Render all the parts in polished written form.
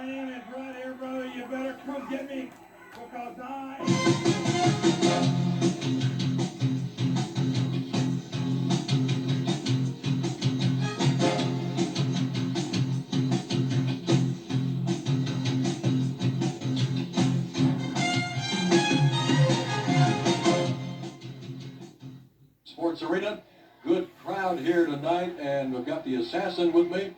name is right here, brother. You better come get me, because I... Sports Arena, good crowd here tonight, and we've got the Assassin with me.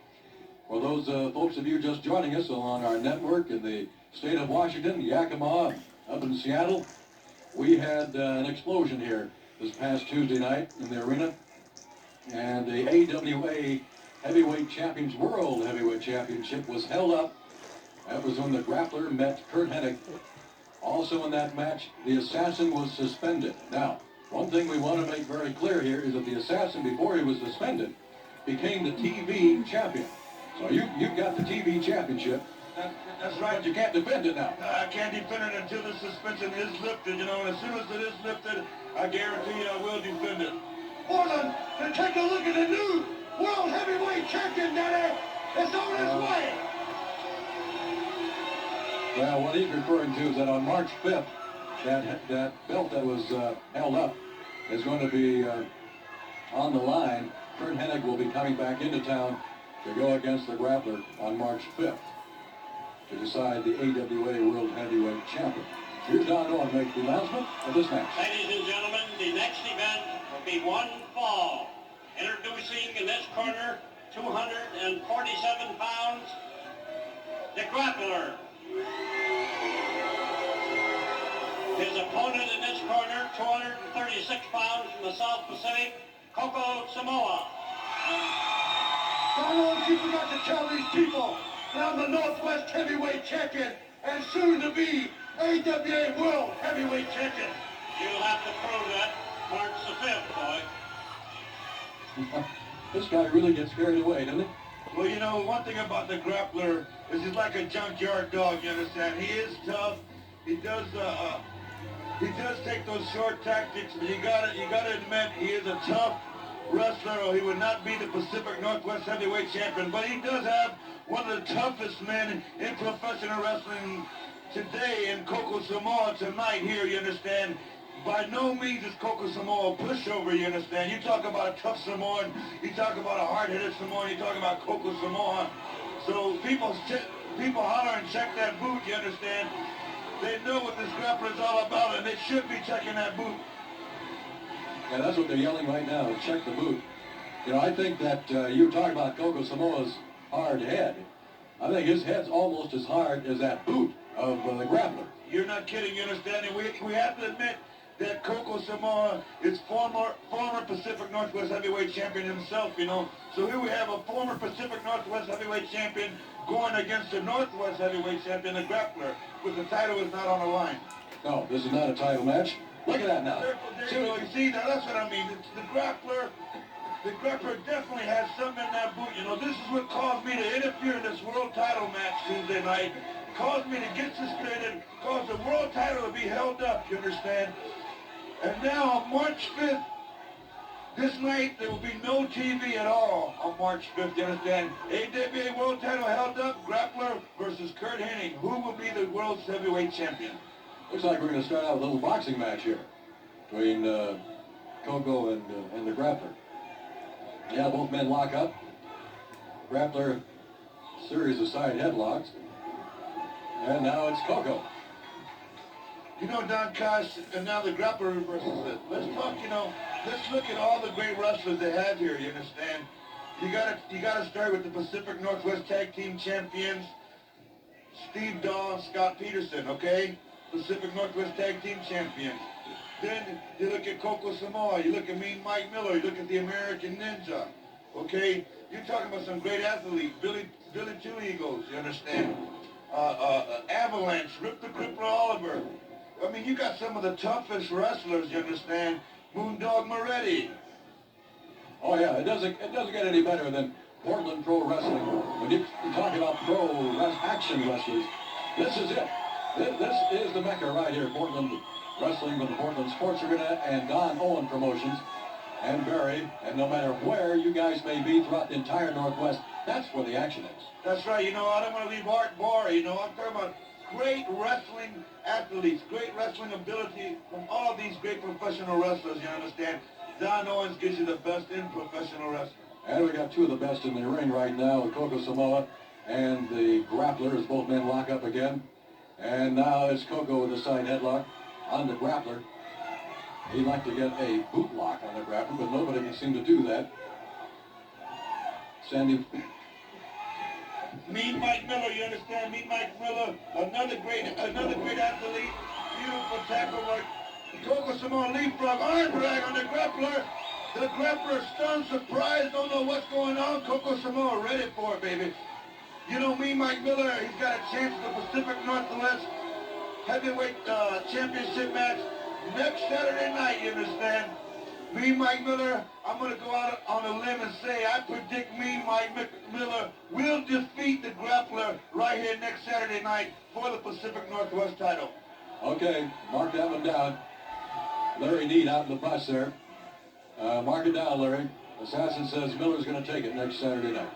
For those folks of you just joining us on our network in the state of Washington, Yakima, up in Seattle, we had an explosion here this past Tuesday night in the arena, and the AWA Heavyweight Champions World Heavyweight Championship was held up. That was when the Grappler met Curt Hennig. Also in that match, the Assassin was suspended. Now, one thing we want to make very clear here is that the Assassin, before he was suspended, became the TV champion. So you've got the TV championship. That's right. But you can't defend it now. I can't defend it until the suspension is lifted, you know, and as soon as it is lifted, I guarantee you I will defend it. Portland, to take a look at the new World Heavyweight Champion, Daddy. It's on his way. Well, what he's referring to is that on March 5th, that belt that was held up is going to be on the line. Curt Hennig will be coming back into town to go against the Grappler on March 5th to decide the AWA World Heavyweight Champion. Here's Don Owen to make the announcement of this match. Ladies and gentlemen, the next event will be one fall. Introducing in this corner, 247 pounds, the Grappler. His opponent in this corner, 236 pounds from the South Pacific, Koko, Samoa. Donald, you forgot to tell these people that I'm the Northwest Heavyweight Champion and soon to be AWA World Heavyweight Champion. You'll have to prove that March the 5th, boy. This guy really gets carried away, doesn't he? Well, you know, one thing about the Grappler is he's like a junkyard dog, you understand? He is tough. He does take those short tactics, but you gotta admit he is a tough wrestler, or he would not be the Pacific Northwest Heavyweight Champion. But he does have one of the toughest men in professional wrestling today in Koko Samoa tonight here, you understand? By no means is Koko Samoa a pushover, you understand? You talk about a tough Samoan, you talk about a hard-headed Samoan, you talk about Koko Samoa. So people holler and check that boot, you understand? They know what this Grappler is all about, and they should be checking that boot. Yeah, that's what they're yelling right now, check the boot. You know, I think that you talk about Koko Samoa's hard head. I think his head's almost as hard as that boot of the Grappler. You're not kidding, you understand? And we have to admit that Koko Samoa is former Pacific Northwest Heavyweight Champion himself, you know. So here we have a former Pacific Northwest Heavyweight Champion going against the Northwest Heavyweight Champion, the Grappler, but the title is not on the line. No, this is not a title match. Look at that now. You see, now that's what I mean. The Grappler definitely has something in that boot. You know, this is what caused me to interfere in this world title match Tuesday night. Caused me to get suspended, caused the world title to be held up, you understand? And now on March 5th, this night, there will be no TV at all on March 5th, you understand? AWA World Title held up, Grappler versus Curt Hennig. Who will be the World's Heavyweight Champion? Looks like we're going to start out with a little boxing match here between Koko and the Grappler. Yeah, both men lock up. Grappler, series of side headlocks. And now it's Koko. You know, Don Kosh, and now the Grappler reverses it. Let's talk, you know, let's look at all the great wrestlers they have here, you understand? You gotta start with the Pacific Northwest Tag Team Champions, Steve Dahl, Scott Peterson, okay? Pacific Northwest Tag Team Champions. Then you look at Koko Samoa, you look at Mean Mike Miller, you look at the American Ninja, okay? You're talking about some great athletes, Billy Two Eagles, you understand? Avalanche, Rip the Crippler Oliver. I mean, you got some of the toughest wrestlers, you understand? Moondog Moretti. Oh yeah, it doesn't get any better than Portland Pro Wrestling. When you talk about action wrestlers, this is it. This is the mecca right here. Portland Wrestling from the Portland Sports Arena and Don Owen Promotions. and Barry, and no matter where you guys may be throughout the entire Northwest, that's where the action is. That's right. You know, I don't want to leave Art Bar. You know, I'm talking about great wrestling athletes, great wrestling ability from all these great professional wrestlers, you understand? Don Owens gives you the best in professional wrestling. And we got two of the best in the ring right now with Koko Samoa and the Grappler as both men lock up again. And now it's Koko with a side headlock on the Grappler. He'd like to get a boot lock on the Grappler, but nobody can seem to do that. Sandy. Mean Mike Miller, you understand? Mean Mike Miller, another great athlete. Beautiful tackle work. Koko Samoa leapfrog, arm drag on the Grappler. The Grappler stunned, surprised, don't know what's going on. Koko Samoa ready for it, baby. You know, Mean Mike Miller, he's got a chance at the Pacific Northwest Heavyweight Championship match next Saturday night, you understand? Mean Mike Miller, I'm going to go out on a limb and say I predict Mean Mike Miller will defeat the Grappler right here next Saturday night for the Pacific Northwest title. Okay, mark that one down. Larry Need out in the bus there. Mark it down, Larry. Assassin says Miller's going to take it next Saturday night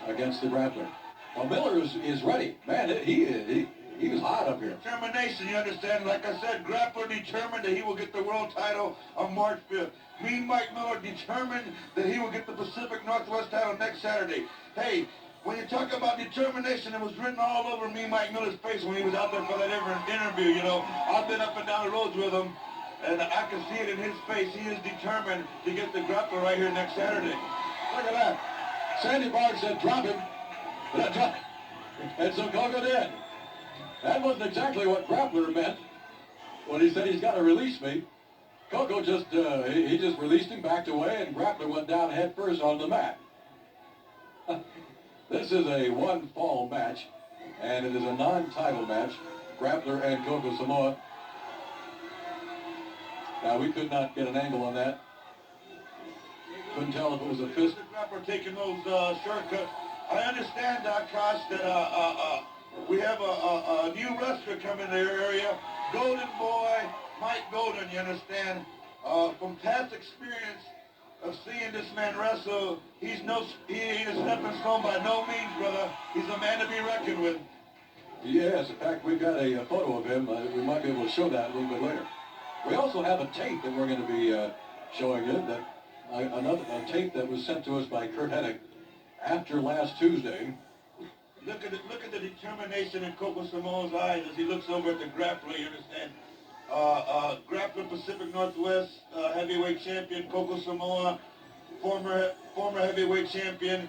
against the Grappler. Well, Miller is ready. Man, he was hot up here. Determination, you understand? Like I said, Grappler determined that he will get the world title on March 5th. Mean Mike Miller determined that he will get the Pacific Northwest title next Saturday. Hey, when you talk about determination, it was written all over Mean Mike Miller's face when he was out there for that interview, you know. I've been up and down the roads with him, and I can see it in his face. He is determined to get the Grappler right here next Saturday. Look at that. Sandy Barr said, drop him. And so Koko did. That wasn't exactly what Grappler meant when he said he's got to release me. Koko just, he just released him, backed away, and Grappler went down head first on the mat. This is a one-fall match, and it is a non-title match. Grappler and Koko Samoa. Now, we could not get an angle on that. Couldn't tell if it was a fist. Grappler taking those shortcuts. I understand, Kosh, that we have a new wrestler coming in the area. Golden Boy, Mike Golden, you understand? From past experience of seeing this man wrestle, he ain't a stepping stone by no means, brother. He's a man to be reckoned with. Yes, in fact, we've got a photo of him. We might be able to show that a little bit later. We also have a tape that we're going to be showing you, a tape that was sent to us by Kurt Hennig after last Tuesday. Look at the determination in Koko Samoa's eyes as he looks over at the Grappler, you understand? Grappler Pacific Northwest heavyweight champion, Koko Samoa, former heavyweight champion.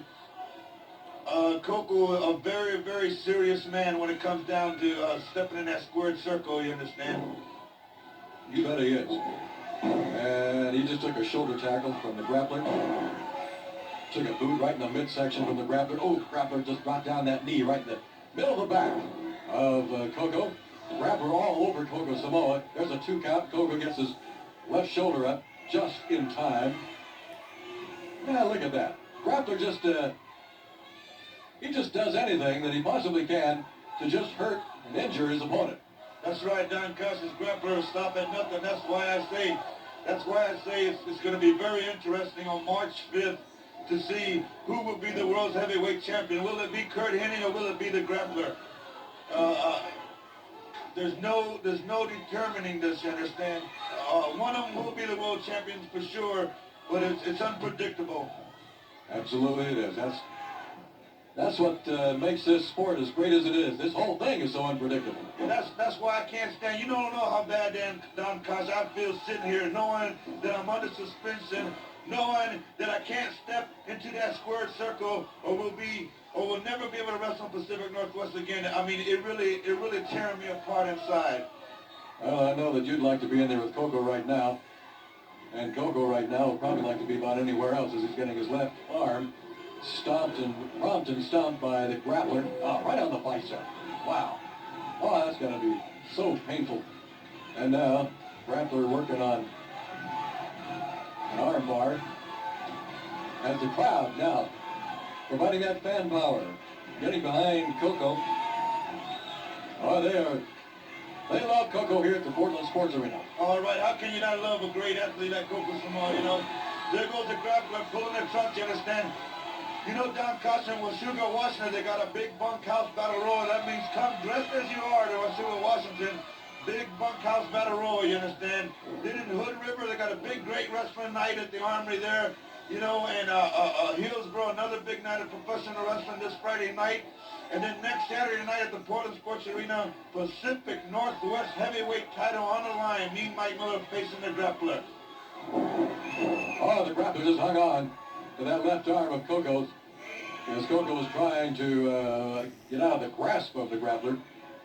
Koko, a very, very serious man when it comes down to stepping in that squared circle, you understand? You bet he is. And he just took a shoulder tackle from the Grappler. Took a boot right in the midsection from the Grappler. Oh, the Grappler just brought down that knee right in the middle of the back of Koko. Grappler all over Koko Samoa. There's a 2 count. Koko gets his left shoulder up just in time. Yeah, look at that. Grappler just, he just does anything that he possibly can to just hurt and injure his opponent. That's right, Don Custer's Grappler will stop at nothing. That's why I say it's going to be very interesting on March 5th to see who will be the world's heavyweight champion. Will it be Kurt Hennig or will it be the Grappler? There's no determining this, you understand? One of them will be the world champions for sure, but it's unpredictable. Absolutely it is. That's what makes this sport as great as it is. This whole thing is so unpredictable. And that's why I can't stand. You don't know how bad Don Kosh I feel sitting here knowing that I'm under suspension, knowing that I can't step into that squared circle or will never be able to wrestle in Pacific Northwest again. I mean, it really tearing me apart inside. Well, I know that you'd like to be in there with Koko right now. And Koko right now would probably like to be about anywhere else as he's getting his left arm stomped by the Grappler. Right on the bicep. Wow. Oh, that's going to be so painful. And now, Grappler working on an arm bar. As the crowd now providing that fan power, getting behind Koko. Oh, they are They love Koko here at the Portland Sports Arena. All right, how can you not love a great athlete like Koko Samoa, you know? There goes the Grappler pulling their trunks, you understand? You know, Don Costin, Washougal, Washington, they got a big bunkhouse battle royal. That means come dressed as you are to Washougal, Washington. Big bunkhouse battle royal, you understand? Then in Hood River, they got a big, great wrestling night at the Armory there. You know, and Hillsborough, another big night of professional wrestling this Friday night. And then next Saturday night at the Portland Sports Arena, Pacific Northwest heavyweight title on the line. Me and Mike Miller facing the Grappler. Oh, the Grappler just hung on to that left arm of Koko's, as Koko was trying to get out of the grasp of the Grappler,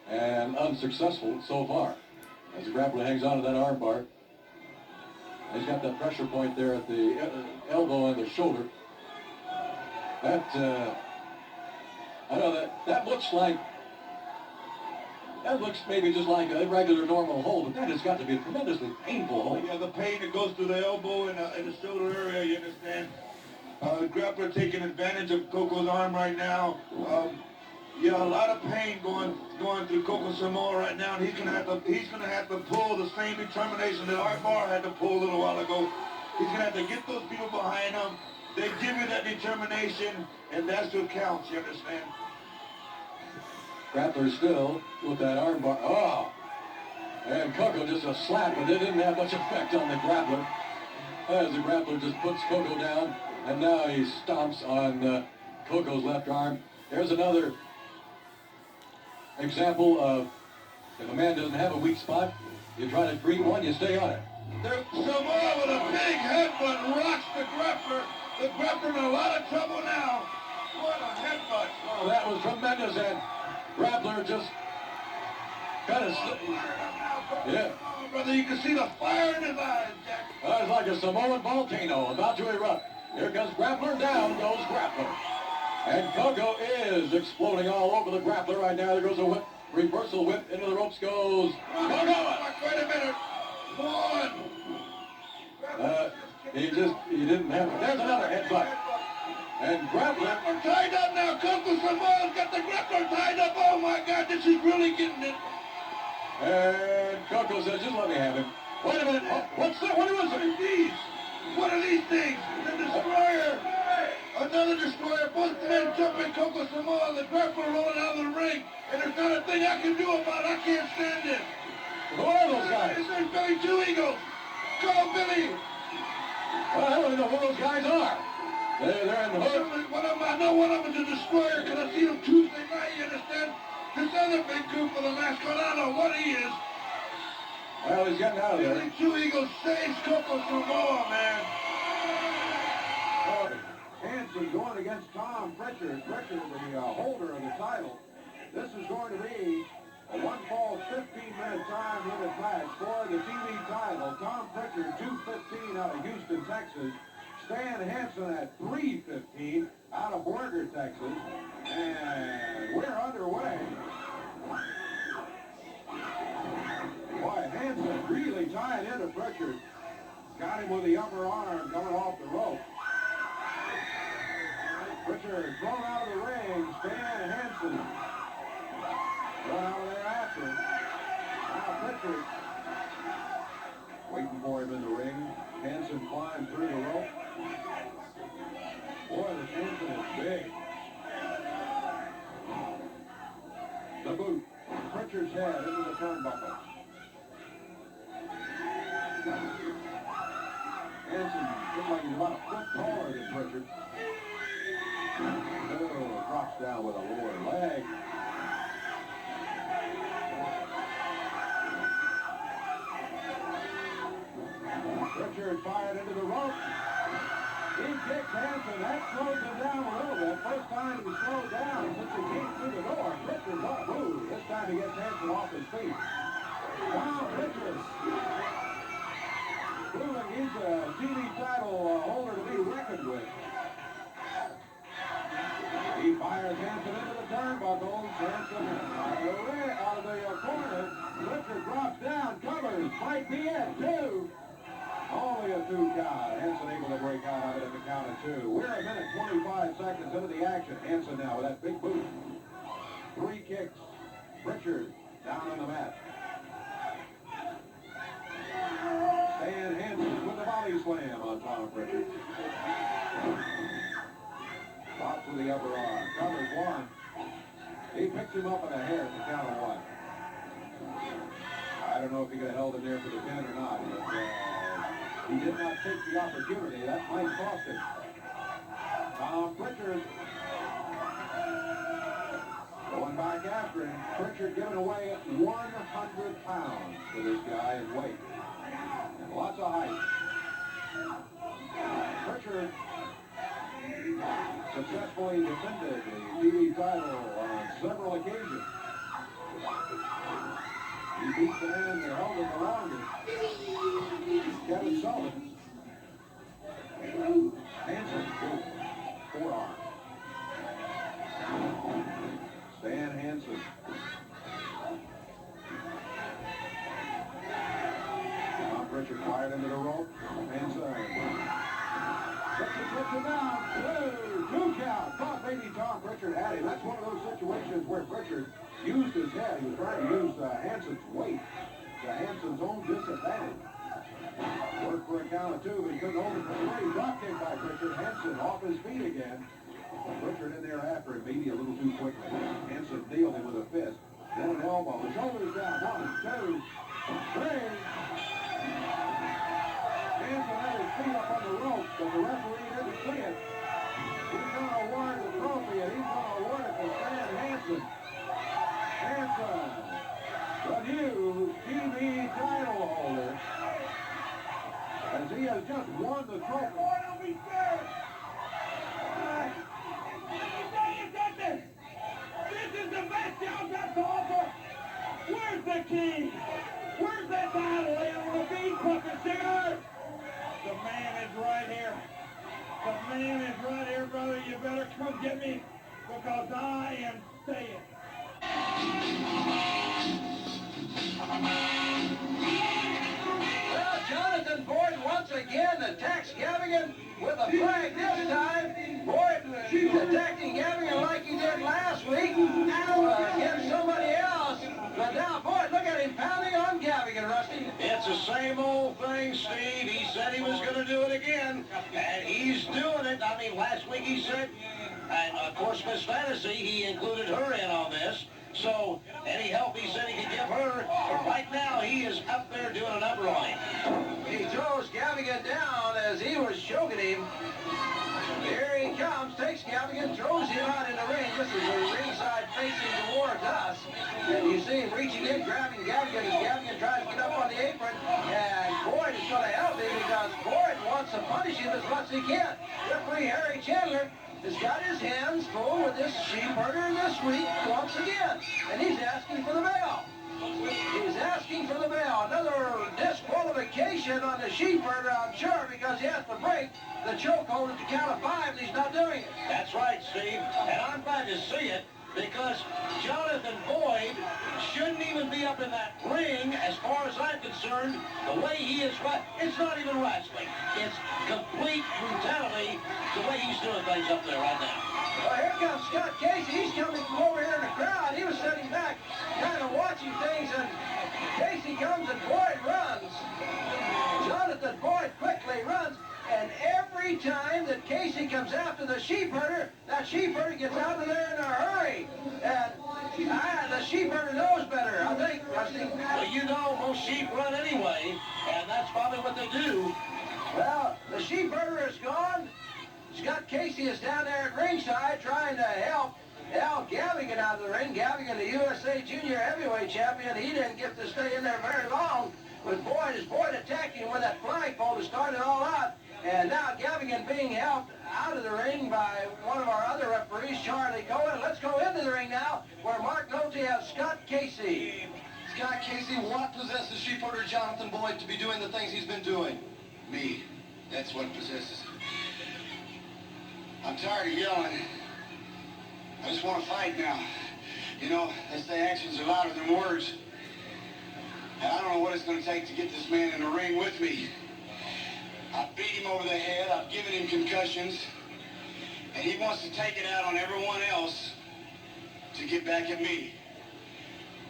and unsuccessful so far. As the Grappler hangs on to that arm bar. He's got that pressure point there at the elbow and the shoulder. That, I know that looks like, that looks maybe just like a regular normal hold, but that has got to be a tremendously painful hold. Yeah, the pain that goes through the elbow and the shoulder area, you understand? Grappler taking advantage of Koko's arm right now. Yeah, a lot of pain going through Koko Samoa right now, and he's gonna have to pull the same determination that our bar had to pull a little while ago. He's gonna have to get those people behind him. They give you that determination, and that's what counts. You understand? Grappler still with that arm bar. Oh, and Koko just a slap, but it didn't have much effect on the Grappler. As the Grappler just puts Koko down, and now he stomps on Koko's left arm. There's another example of if a man doesn't have a weak spot, you try to create one, you stay on it. Samoa with a big headbutt rocks the Grappler. The Grappler in a lot of trouble now. What a headbutt. Oh, that was tremendous, and Grappler just kind of... Yeah. Oh, brother, you can see the fire in his eyes, Jack. It's like a Samoan volcano about to erupt. Here comes Grappler, down goes Grappler. And Koko is exploding all over the Grappler right now. There goes a whip, reversal whip, into the ropes goes Koko. Wait a minute. One. He didn't have, there's another headbutt. And Grappler Tied up now. Koko Samoa's got the Grappler tied up. Oh my God, this is really getting it. And Koko says, just let me have him. Wait a minute, what's that? What was it? These. What are these things? The Destroyer. Another Destroyer. Both men jumping Koko Samoa. The Grappler rolling out of the ring. And there's not a thing I can do about it. I can't stand it. Who are those guys? There's Billy Two Eagles. Call Billy. Well, I don't even know who those guys are. They're in the hood. I know one of them is a Destroyer because I see him Tuesday night, you understand? This other big goof with a mask on, I don't know what he is. Well, he's getting out of there. Billy Two Eagles saves Koko Samoa, man. Hansen going against Tom Prichard. Prichard, the holder of the title. This is going to be a one-fall 15-minute time limit match for the TV title. Tom Prichard, 2:15 out of Houston, Texas. Stan Hansen at 3:15 out of Borger, Texas. And we're underway. Boy, Hansen really tying into Prichard. Got him with the upper arm coming off the rope. Prichard thrown out of the ring. Stan Hansen run out of there after him. Now Prichard waiting for him in the ring. Hansen climbed through the rope. Boy, this Hansen is big. The boot. Prichard's head into the turnbuckle. Hansen looks like he's about a foot taller than Prichard. Oh, drops down with a lower leg. Prichard fired into the rope. He kicks Hansen. That slows him down a little bit. First time he slowed down since he came through the door. Prichard's up. Ooh, this time he gets Hansen off his feet. Wow, Prichard. Proving he's a TV title holder to be reckoned with. He fires Hansen into the turnbuckle. Hansen out of the corner. Prichard drops down, covers. Might be it, two. Only a 2 count. Hansen able to break out of it at the count of 2. We're a minute 25 seconds into the action. Hansen now with that big boot. 3 kicks. Prichard down on the mat. body slam on Tom Prichard. Pops with the upper arm. Covers one. He picks him up in a hair at the count of one. I don't know if he could have held him there for the pin or not, but he did not take the opportunity. That might cost him. Tom Prichard going back after him. Prichard giving away 100 pounds for this guy in weight. And lots of height. Prichard successfully defended the TV title on several occasions. He beat the man that held it the longest, Kevin Sullivan. Hansen, forearm. Stan Hansen. Tom Prichard fired into the rope. Hansen. Puts him down. Two count. Thought maybe Tom Prichard had him. That's one of those situations where Prichard used his head. He was trying to use Hansen's weight to Hansen's own disadvantage. Worked for a count of two, but he couldn't hold it for three. Drop kick by Prichard. Hansen off his feet again. Prichard in there after him, maybe a little too quickly. Hansen nailed him with a fist. Then an elbow. The shoulders down. 1, 2, 3. Hansen had his feet up on the rope, but the referee didn't see it. He's going to award the trophy, and he's going to award it to Stan Hansen. Hansen, the new TV title holder, as he has just won the trophy. Don't be scared. This is the best y'all got to offer. Where's the key? Where's that title on the beat, Puppet Singer? The man is right here. The man is right here, brother. You better come get me because I am staying. Well, Johnathan Boyd once again attacks Galvagan with a flag this time. Boyd attacking Galvagan like he did last week against somebody else. But now, Boyd, look at him pounding on Galvagan, Rusty. It's the same old thing, Steve. He said he was going to do it again, and he's doing it. I mean, last week he said, and of course, Miss Fantasy, he included her in on this. So, any help he said he could give her, but right now he is up there doing a number on him. He throws Galvagan down as he was choking him. Here he comes, takes Galvagan, throws him out in the ring. This is the ringside facing towards us. And you see him reaching in, grabbing Galvagan as Galvagan tries to get up on the apron. And Boyd is going to help him because Boyd wants to punish him as much as he can. Referee Harry Chandler has got his hands full with this sheepherder this week once again. And he's asking for the bell. He's asking for the bell. Another disqualification on the sheepherder, I'm sure, because he has to break the chokehold at the count of 5, and he's not doing it. That's right, Steve, and I'm glad to see it because Johnathan Boyd shouldn't even be up in that ring as far as I'm concerned. The way he is, it's not even wrestling. It's complete brutality the way he's doing things up there right now. Well, here comes Scott Casey. He's coming from over here in the crowd. He was sitting back, kind of watching things, and Casey comes and Boyd runs. Johnathan Boyd quickly runs, and every time that Casey comes after the sheepherder, that sheepherder gets out of there in a hurry. And the sheepherder knows better, I think, Rusty. Well, you know, most sheep run anyway, and that's probably what they do. Well, the sheepherder is gone. Scott Casey is down there at ringside trying to help Galvagan out of the ring. Galvagan, the USA Junior Heavyweight Champion, he didn't get to stay in there very long. But Boyd attacking him with that flagpole to start it all out. And now Galvagan being helped out of the ring by one of our other referees, Charlie Cohen. Let's go into the ring now, where Mark Nolte has Scott Casey. Scott Casey, what possesses sheepherder Johnathan Boyd to be doing the things he's been doing? Me. That's what possesses him. I'm tired of yelling. I just want to fight now. You know, they say actions are louder than words. And I don't know what it's going to take to get this man in the ring with me. I've beat him over the head. I've given him concussions. And he wants to take it out on everyone else to get back at me.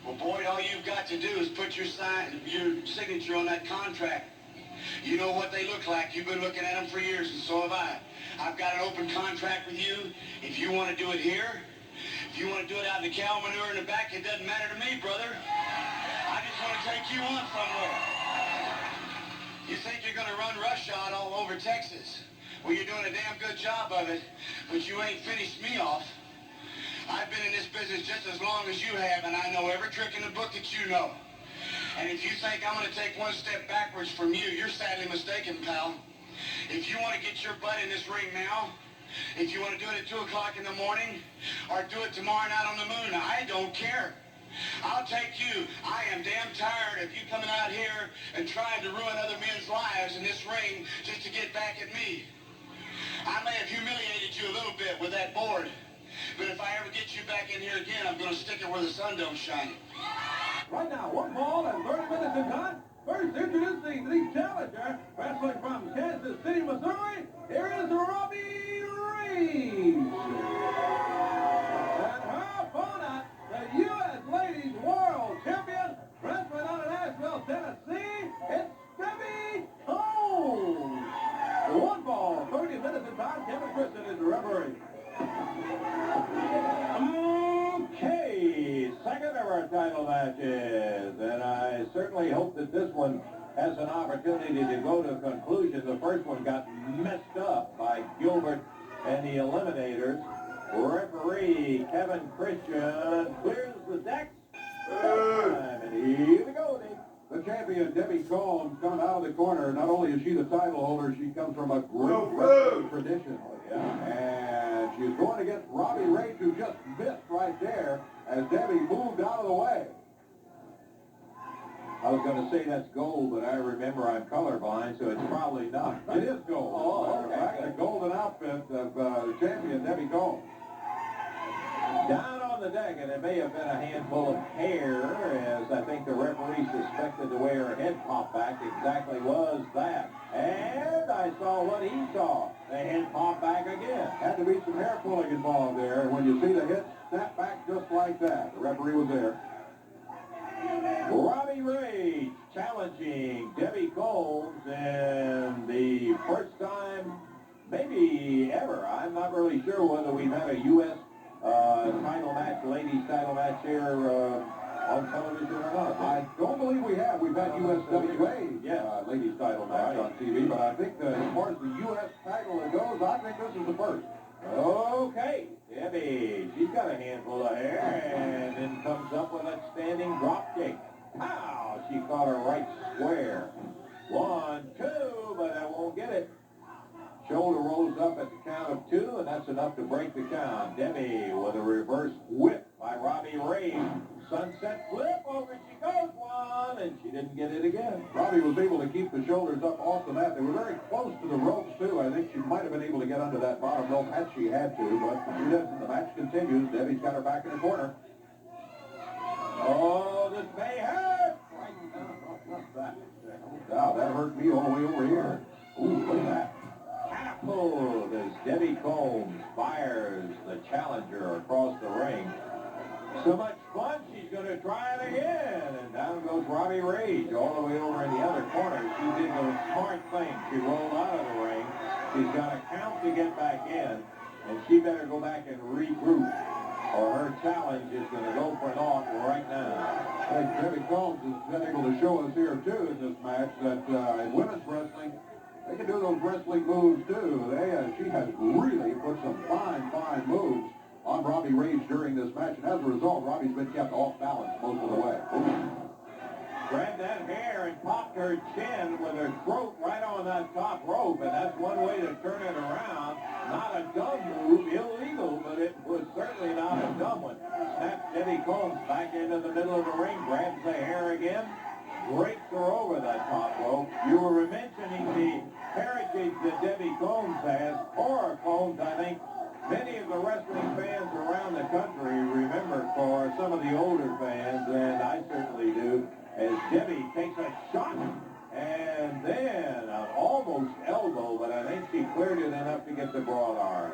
Well, Boyd, all you've got to do is put your signature on that contract. You know what they look like. You've been looking at them for years, and so have I. I've got an open contract with you. If you want to do it here, if you want to do it out in the cow manure in the back, it doesn't matter to me, brother. I just want to take you on somewhere. You think you're going to run roughshod all over Texas? Well, you're doing a damn good job of it, but you ain't finished me off. I've been in this business just as long as you have, and I know every trick in the book that you know. And if you think I'm going to take one step backwards from you, you're sadly mistaken, pal. If you want to get your butt in this ring now, if you want to do it at 2 o'clock in the morning, or do it tomorrow night on the moon, I don't care. I'll take you. I am damn tired of you coming out here and trying to ruin other men's lives in this ring just to get back at me. I may have humiliated you a little bit with that board, but if I ever get you back in here again, I'm going to stick it where the sun don't shine. Right now, 1 ball and 30 minutes in time. First introducing the challenger, wrestling from Kansas City, Missouri. Here is Robbie Reed. And her opponent, the U.S. Ladies World Champion, wrestling out of Nashville, Tennessee, it's Debbie Cole. 1 ball, 30 minutes in time. Kevin Christian is the referee. Okay, second of our title matches, and I certainly hope that this one has an opportunity to go to conclusion. The first one got messed up by Gilbert and the Eliminators. Referee Kevin Christian clears the decks. And here we go, Dave. The champion, Debbie Combs, coming out of the corner. Not only is she the title holder, she comes from a great wrestling tradition. And she's going against Robbie Rage, who just missed right there as Debbie moved out of the way. I was going to say that's gold, but I remember I'm colorblind, so it's probably not. It is gold. Oh, okay. The golden outfit of the champion, Debbie Combs. Down on the deck, and it may have been a handful of hair, as I think the referee suspected the way her head popped back exactly was that. And I saw what he saw. The head popped back again. Had to be some hair pulling involved there. And when you see the head snap back just like that, the referee was there. Robbie Rage challenging Debbie Combs, and the first time, maybe ever, I'm not really sure whether we've had a U.S. Title match, ladies title match here on television or not. I don't believe we have. We've had USWA ladies title match on TV, but I think that as far as the U.S. title goes, I think this is the first. Okay, Debbie, she's got a handful of hair, and then comes up with a standing drop kick. Pow! She caught her right square. 1, 2, but I won't get it. Shoulder rolls up at the count of 2, and that's enough to break the count. Debbie with a reverse whip by Robbie Ray. Sunset flip, over she goes, 1, and she didn't get it again. Robbie was able to keep the shoulders up off the mat. They were very close to the ropes, too. I think she might have been able to get under that bottom rope had she had to, but she doesn't. The match continues. Debbie's got her back in the corner. Oh, this may hurt. Wow, that hurt me all the way over here. Ooh, look at that. Catapult as Debbie Combs fires the challenger across the ring. So much fun, she's going to try it again. And down goes Robbie Rage all the way over in the other corner. She did the smart thing. She rolled out of the ring. She's got a count to get back in, and she better go back and regroup, or her challenge is going to go for naught right now. I think Debbie Combs has been able to show us here, too, in this match, that in women's wrestling, they can do those wrestling moves, too. She has really put some fine moves on Robbie Rage during this match, and as a result, Robbie's been kept off balance most of the way. Grabbed that hair and popped her chin with her throat right on that top rope, and that's one way to turn it around. Not a dumb move, illegal, but it was certainly not a dumb one. Snaps Debbie Combs back into the middle of the ring, grabs the hair again, breaks her over that top rope. You were mentioning the heritage that Debbie Combs has. Cora Combs, I think, many of the wrestling fans around the country remember for some of the older fans, and I certainly do, as Debbie takes a shot, and then an almost elbow, but I think she cleared it enough to get the broad arm.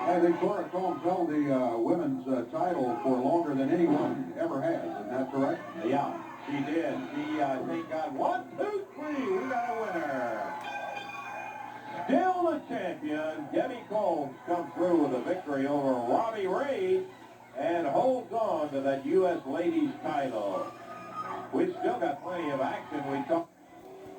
I think Cora Combs held the women's title for longer than anyone ever has. Isn't that correct? Yeah. She did. She, I think, got 1, 2, 3. We got a winner. Still the champion, Debbie Combs, comes through with a victory over Robbie Ray and holds on to that U.S. Ladies title. We've still got plenty of action. We talked